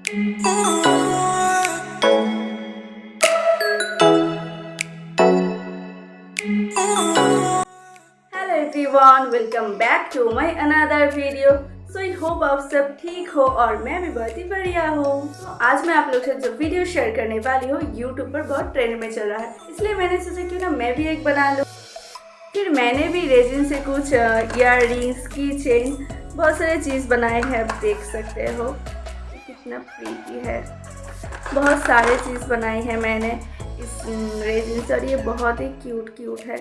Hello everyone, welcome back to my another video. So I hope आप सब ठीक हो और मैं भी बहुत ही बढ़िया हूँ। तो आज मैं आप लोग से जो वीडियो शेयर करने वाली हूँ यूट्यूब पर बहुत ट्रेंड में चल रहा है, इसलिए मैंने सोचा क्यों ना मैं भी एक बना लूँ। फिर मैंने भी रेजिन से कुछ ईयर रिंग्स, की चेन, बहुत सारे चीज़ बनाए हैं। आप देख सकते हो कितना प्रीटी है। बहुत सारे चीज़ बनाई है मैंने इस रेजिन से और ये बहुत ही क्यूट है।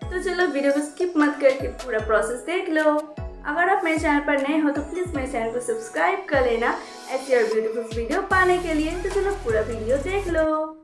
तो चलो वीडियो को स्किप मत करके पूरा प्रोसेस देख लो। अगर आप मेरे चैनल पर नए हो तो प्लीज़ मेरे चैनल को सब्सक्राइब कर लेना ऐसी और ब्यूटीफुल वीडियो पाने के लिए। तो चलो पूरा वीडियो देख लो।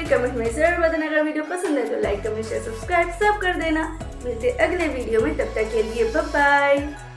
कमेंट में जरूर बताना। अगर वीडियो पसंद है तो लाइक कमेंट शेयर सब्सक्राइब सब कर देना। मिलते अगले वीडियो में, तब तक के लिए बाय बाय।